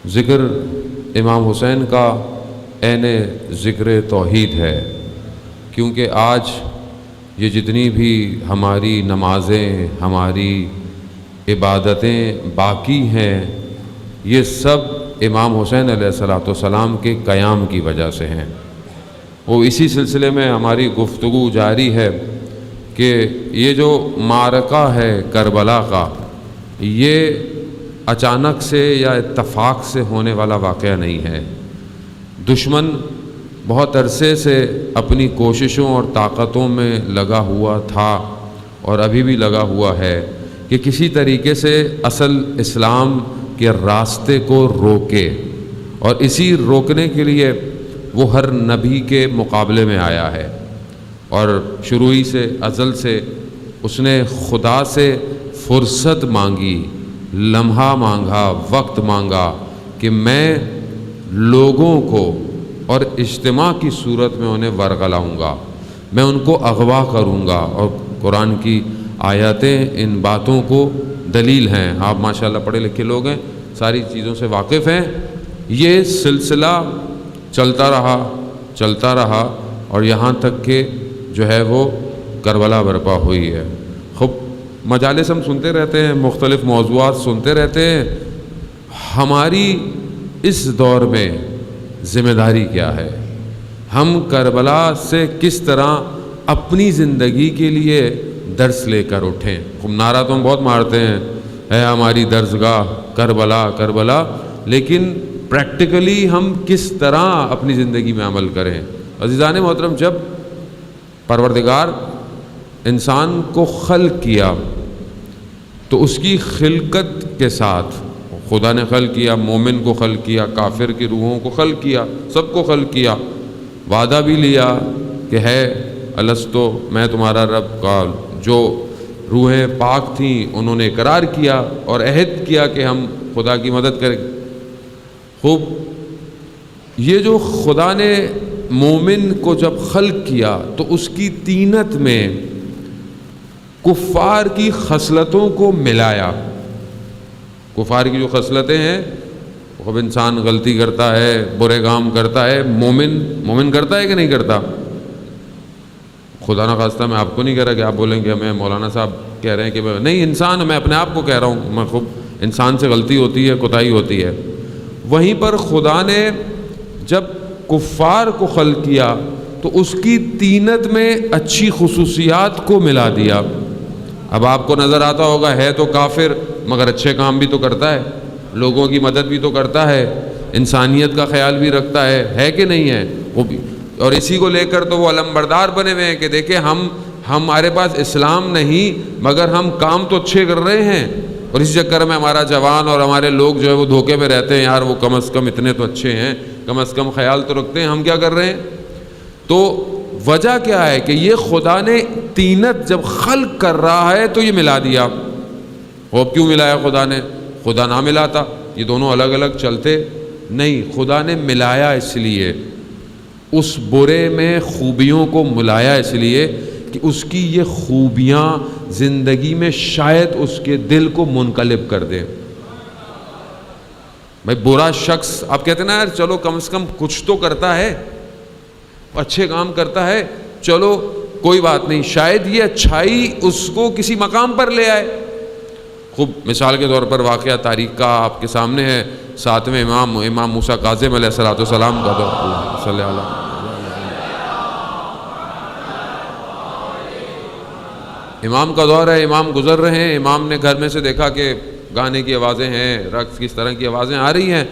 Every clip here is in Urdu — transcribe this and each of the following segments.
ذکر امام حسین کا عین ذکر توحید ہے، کیونکہ آج یہ جتنی بھی ہماری نمازیں، ہماری عبادتیں باقی ہیں، یہ سب امام حسین علیہ الصلوۃ والسلام کے قیام کی وجہ سے ہیں۔ وہ اسی سلسلے میں ہماری گفتگو جاری ہے کہ یہ جو معرکہ ہے کربلا کا، یہ اچانک سے یا اتفاق سے ہونے والا واقعہ نہیں ہے۔ دشمن بہت عرصے سے اپنی کوششوں اور طاقتوں میں لگا ہوا تھا اور ابھی بھی لگا ہوا ہے کہ کسی طریقے سے اصل اسلام کے راستے کو روکے، اور اسی روکنے کے لیے وہ ہر نبی کے مقابلے میں آیا ہے، اور شروع ہی سے ازل سے اس نے خدا سے فرصت مانگی، لمحہ مانگا، وقت مانگا کہ میں لوگوں کو اور اجتماع کی صورت میں انہیں ورغلاؤں گا، میں ان کو اغوا کروں گا۔ اور قرآن کی آیاتیں ان باتوں کو دلیل ہیں۔ آپ ماشاءاللہ پڑھے لکھے لوگ ہیں، ساری چیزوں سے واقف ہیں۔ یہ سلسلہ چلتا رہا اور یہاں تک کہ جو ہے وہ کربلا برپا ہوئی ہے۔ خوب مجالس ہم سنتے رہتے ہیں، مختلف موضوعات سنتے رہتے ہیں۔ ہماری اس دور میں ذمہ داری کیا ہے؟ ہم کربلا سے کس طرح اپنی زندگی کے لیے درس لے کر اٹھیں؟ خوب نعرہ تو ہم بہت مارتے ہیں، اے ہماری درسگاہ کربلا کربلا، لیکن پریکٹیکلی ہم کس طرح اپنی زندگی میں عمل کریں؟ عزیزان محترم، جب پروردگار انسان کو خلق کیا تو اس کی خلقت کے ساتھ خدا نے خلق کیا، مومن کو خلق کیا، کافر کی روحوں کو خلق کیا، سب کو خلق کیا، وعدہ بھی لیا کہ ہے الستو میں تمہارا رب کا۔ جو روحیں پاک تھیں انہوں نے اقرار کیا اور عہد کیا کہ ہم خدا کی مدد کریں۔ خوب، یہ جو خدا نے مومن کو جب خلق کیا تو اس کی طینت میں کفار کی خصلتوں کو ملایا۔ کفار کی جو خصلتیں ہیں، خوب انسان غلطی کرتا ہے، برے کام کرتا ہے، مومن کرتا ہے کہ نہیں کرتا؟ خدا نہ خواستہ میں آپ کو نہیں کہہ رہا کہ آپ بولیں کہ ہمیں مولانا صاحب کہہ رہے ہیں کہ نہیں، انسان، میں اپنے آپ کو کہہ رہا ہوں، میں خوب انسان سے غلطی ہوتی ہے، کوتاہی ہوتی ہے۔ وہیں پر خدا نے جب کفار کو خلق کیا تو اس کی طینت میں اچھی خصوصیات کو ملا دیا۔ اب آپ کو نظر آتا ہوگا ہے تو کافر مگر اچھے کام بھی تو کرتا ہے، لوگوں کی مدد بھی تو کرتا ہے، انسانیت کا خیال بھی رکھتا ہے کہ نہیں ہے وہ بھی؟ اور اسی کو لے کر تو وہ علمبردار بنے ہوئے ہیں کہ دیکھیں ہمارے پاس اسلام نہیں مگر ہم کام تو اچھے کر رہے ہیں، اور اس چکر میں ہمارا جوان اور ہمارے لوگ جو ہے وہ دھوکے میں رہتے ہیں، یار وہ کم از کم اتنے تو اچھے ہیں، کم از کم خیال تو رکھتے ہیں، ہم کیا کر رہے ہیں؟ تو وجہ کیا ہے کہ یہ خدا نے طینت جب خلق کر رہا ہے تو یہ ملا دیا۔ وہ کیوں ملایا خدا نے؟ خدا نہ ملاتا یہ دونوں الگ الگ چلتے نہیں، خدا نے ملایا اس لیے، اس برے میں خوبیوں کو ملایا اس لیے کہ اس کی یہ خوبیاں زندگی میں شاید اس کے دل کو منقلب کر دیں۔ بھائی برا شخص، آپ کہتے ہیں نا یار چلو کم سے کم کچھ تو کرتا ہے، اچھے کام کرتا ہے، چلو کوئی بات نہیں، شاید یہ اچھائی اس کو کسی مقام پر لے آئے۔ خوب مثال کے طور پر واقعہ تاریخ کا آپ کے سامنے ہے، ساتویں امام موسیٰ کاظم علیہ السلام کا دور، صلی اللہ علیہ وسلم، امام کا دور ہے، امام گزر رہے ہیں، امام نے گھر میں سے دیکھا کہ گانے کی آوازیں ہیں، رقص کس طرح کی آوازیں آ رہی ہیں،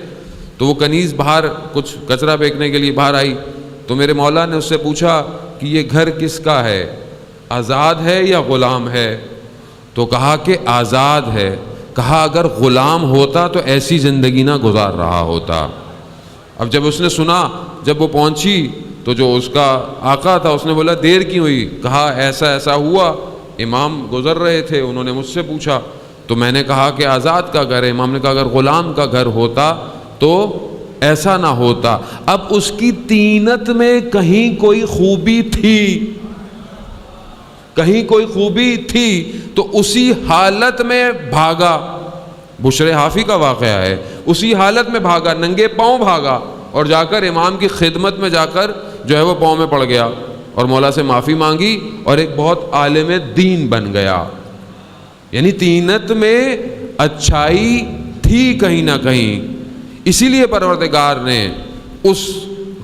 تو وہ کنیز باہر کچھ کچرا پھینکنے کے لیے باہر آئی، تو میرے مولا نے اس سے پوچھا کہ یہ گھر کس کا ہے، آزاد ہے یا غلام ہے؟ تو کہا کہ آزاد ہے۔ کہا اگر غلام ہوتا تو ایسی زندگی نہ گزار رہا ہوتا۔ اب جب اس نے سنا، جب وہ پہنچی تو جو اس کا آقا تھا اس نے بولا دیر کیوں ہوئی؟ کہا ایسا ایسا ہوا، امام گزر رہے تھے، انہوں نے مجھ سے پوچھا تو میں نے کہا کہ آزاد کا گھر ہے۔ امام نے کہا اگر غلام کا گھر ہوتا تو ایسا نہ ہوتا۔ اب اس کی طینت میں کہیں کوئی خوبی تھی، کہیں کوئی خوبی تھی تو اسی حالت میں بھاگا بشر حافی کا واقعہ ہے. اسی حالت میں بھاگا, ننگے پاؤں بھاگا, اور جا کر امام کی خدمت میں جا کر جو ہے وہ پاؤں میں پڑ گیا اور مولا سے معافی مانگی اور ایک بہت عالم دین بن گیا. یعنی تینت میں اچھائی تھی کہیں نہ کہیں, اسی لیے پروردگار نے اس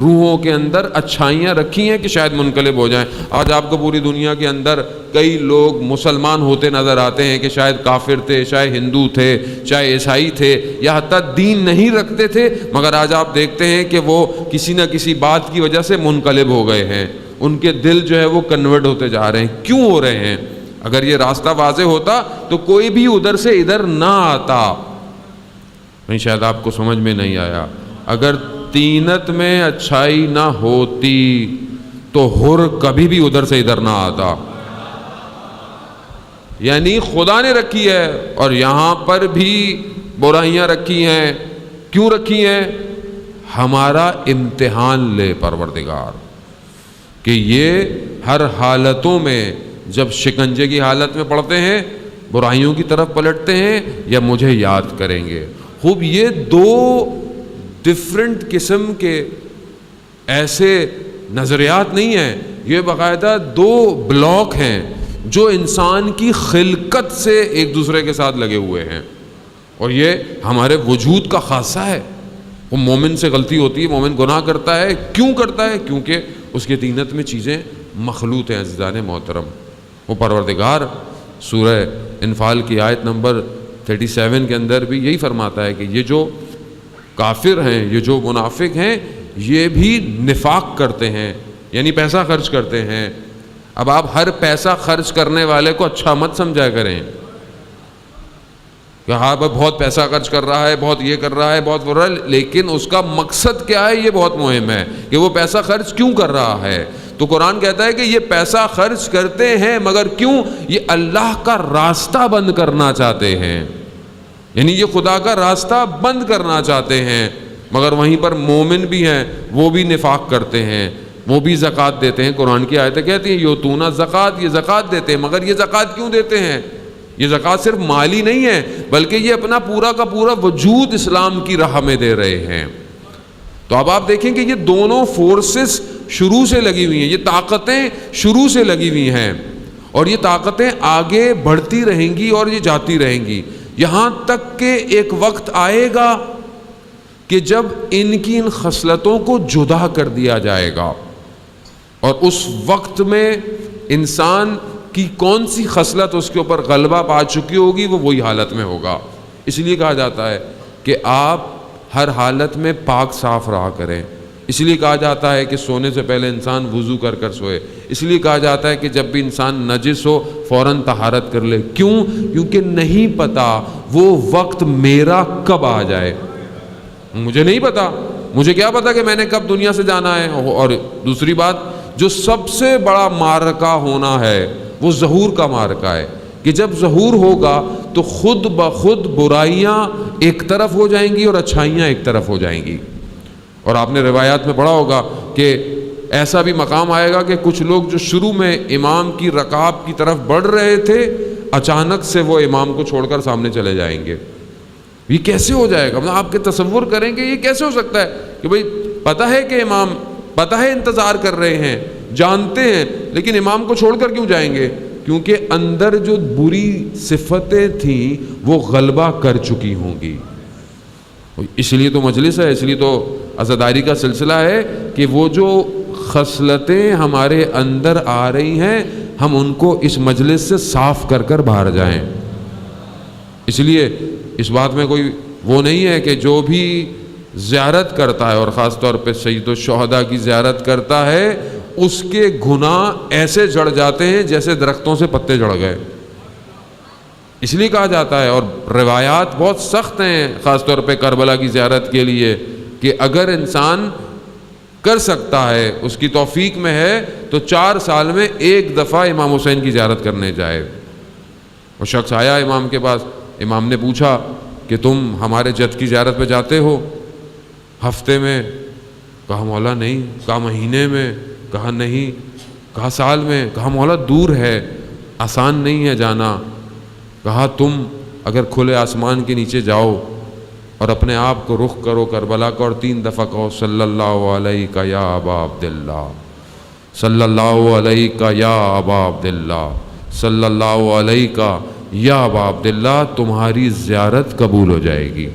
روحوں کے اندر اچھائیاں رکھی ہیں کہ شاید منقلب ہو جائیں. آج آپ کو پوری دنیا کے اندر کئی لوگ مسلمان ہوتے نظر آتے ہیں کہ شاید کافر تھے, شاید ہندو تھے, شاید عیسائی تھے, یا حتیٰ دین نہیں رکھتے تھے, مگر آج آپ دیکھتے ہیں کہ وہ کسی نہ کسی بات کی وجہ سے منقلب ہو گئے ہیں. ان کے دل جو ہے وہ کنورٹ ہوتے جا رہے ہیں. کیوں ہو رہے ہیں؟ اگر یہ راستہ واضح ہوتا تو کوئی بھی ادھر سے ادھر نہ آتا. نہیں, شاید آپ کو سمجھ میں نہیں آیا. اگر تینت میں اچھائی نہ ہوتی تو حر کبھی بھی ادھر سے ادھر نہ آتا. یعنی خدا نے رکھی ہے اور یہاں پر بھی برائیاں رکھی ہیں. کیوں رکھی ہیں؟ ہمارا امتحان لے پروردگار کہ یہ ہر حالتوں میں جب شکنجے کی حالت میں پڑتے ہیں برائیوں کی طرف پلٹتے ہیں یا مجھے یاد کریں گے. خوب یہ دو ڈفرنٹ قسم کے ایسے نظریات نہیں ہیں, یہ باقاعدہ دو بلاک ہیں جو انسان کی خلقت سے ایک دوسرے کے ساتھ لگے ہوئے ہیں, اور یہ ہمارے وجود کا خاصہ ہے. وہ مومن سے غلطی ہوتی ہے, مومن گناہ کرتا ہے. کیوں کرتا ہے؟ کیونکہ اس کے تینت میں چیزیں مخلوط ہیں. عزیزان محترم, وہ پروردگار سورہ انفال کی آیت نمبر 37 کے اندر بھی یہی فرماتا ہے کہ یہ جو کافر ہیں, یہ جو منافق ہیں, یہ بھی نفاق کرتے ہیں, یعنی پیسہ خرچ کرتے ہیں. اب آپ ہر پیسہ خرچ کرنے والے کو اچھا مت سمجھا کریں کہ ہاں بہت پیسہ خرچ کر رہا ہے, بہت یہ کر رہا ہے, بہت وہ رہا ہے, لیکن اس کا مقصد کیا ہے یہ بہت مہم ہے کہ وہ پیسہ خرچ کیوں کر رہا ہے. تو قرآن کہتا ہے کہ یہ پیسہ خرچ کرتے ہیں مگر کیوں؟ یہ اللہ کا راستہ بند کرنا چاہتے ہیں, یعنی یہ خدا کا راستہ بند کرنا چاہتے ہیں. مگر وہیں پر مومن بھی ہیں, وہ بھی نفاق کرتے ہیں, وہ بھی زکوٰۃ دیتے ہیں. قرآن کی آیتیں کہتی ہیں یوتون زکوٰۃ, یہ زکوٰۃ دیتے ہیں. مگر یہ زکوٰۃ کیوں دیتے ہیں؟ یہ زکوٰۃ صرف مالی نہیں ہے بلکہ یہ اپنا پورا کا پورا وجود اسلام کی راہ میں دے رہے ہیں. تو اب آپ دیکھیں کہ یہ دونوں فورسز شروع سے لگی ہوئی ہیں, یہ طاقتیں شروع سے لگی ہوئی ہیں, اور یہ طاقتیں آگے بڑھتی رہیں گی اور یہ جاتی رہیں گی, یہاں تک کہ ایک وقت آئے گا کہ جب ان کی ان خصلتوں کو جدا کر دیا جائے گا. اور اس وقت میں انسان کی کون سی خصلت اس کے اوپر غلبہ پا چکی ہوگی وہ وہی حالت میں ہوگا. اس لیے کہا جاتا ہے کہ آپ ہر حالت میں پاک صاف رہا کریں. اس لیے کہا جاتا ہے کہ سونے سے پہلے انسان وضو کر کر سوئے. اس لیے کہا جاتا ہے کہ جب بھی انسان نجس ہو فوراً طہارت کر لے. کیوں؟ کیونکہ نہیں پتا وہ وقت میرا کب آ جائے. مجھے نہیں پتا, مجھے کیا پتا کہ میں نے کب دنیا سے جانا ہے. اور دوسری بات, جو سب سے بڑا معرکہ ہونا ہے وہ ظہور کا معرکہ ہے کہ جب ظہور ہوگا تو خود بخود برائیاں ایک طرف ہو جائیں گی اور اچھائیاں ایک طرف ہو جائیں گی. اور آپ نے روایات میں پڑھا ہوگا کہ ایسا بھی مقام آئے گا کہ کچھ لوگ جو شروع میں امام کی رکاب کی طرف بڑھ رہے تھے اچانک سے وہ امام کو چھوڑ کر سامنے چلے جائیں گے. یہ کیسے ہو جائے گا؟ مطلب آپ کے تصور کریں کہ یہ کیسے ہو سکتا ہے کہ بھئی پتہ ہے کہ امام, پتہ ہے انتظار کر رہے ہیں, جانتے ہیں, لیکن امام کو چھوڑ کر کیوں جائیں گے؟ کیونکہ اندر جو بری صفتیں تھیں وہ غلبہ کر چکی ہوں گی. اس لیے تو مجلس ہے, اس لیے تو عزاداری کا سلسلہ ہے کہ وہ جو خصلتیں ہمارے اندر آ رہی ہیں ہم ان کو اس مجلس سے صاف کر کر باہر جائیں. اس لیے اس بات میں کوئی وہ نہیں ہے کہ جو بھی زیارت کرتا ہے اور خاص طور پہ سید الشہداء کی زیارت کرتا ہے اس کے گناہ ایسے جڑ جاتے ہیں جیسے درختوں سے پتے جڑ گئے. اس لیے کہا جاتا ہے, اور روایات بہت سخت ہیں خاص طور پہ کربلا کی زیارت کے لیے, کہ اگر انسان کر سکتا ہے, اس کی توفیق میں ہے, تو 4 سال میں 1 دفعہ امام حسین کی زیارت کرنے جائے. وہ شخص آیا امام کے پاس, امام نے پوچھا کہ تم ہمارے جد کی زیارت پہ جاتے ہو ہفتے میں؟ کہا مولا نہیں. کہا مہینے میں؟ کہا نہیں. کہا سال میں؟ کہا مولا دور ہے, آسان نہیں ہے جانا. کہا تم اگر کھلے آسمان کے نیچے جاؤ اور اپنے آپ کو رخ کرو کربلا کا اور 3 دفعہ کہو صلی اللہ علیہ یا ابا عبداللہ، صلی اللہ علیہ یا ابا عبداللہ، صلی اللہ علیہ یا ابا عبداللہ، تمہاری زیارت قبول ہو جائے گی۔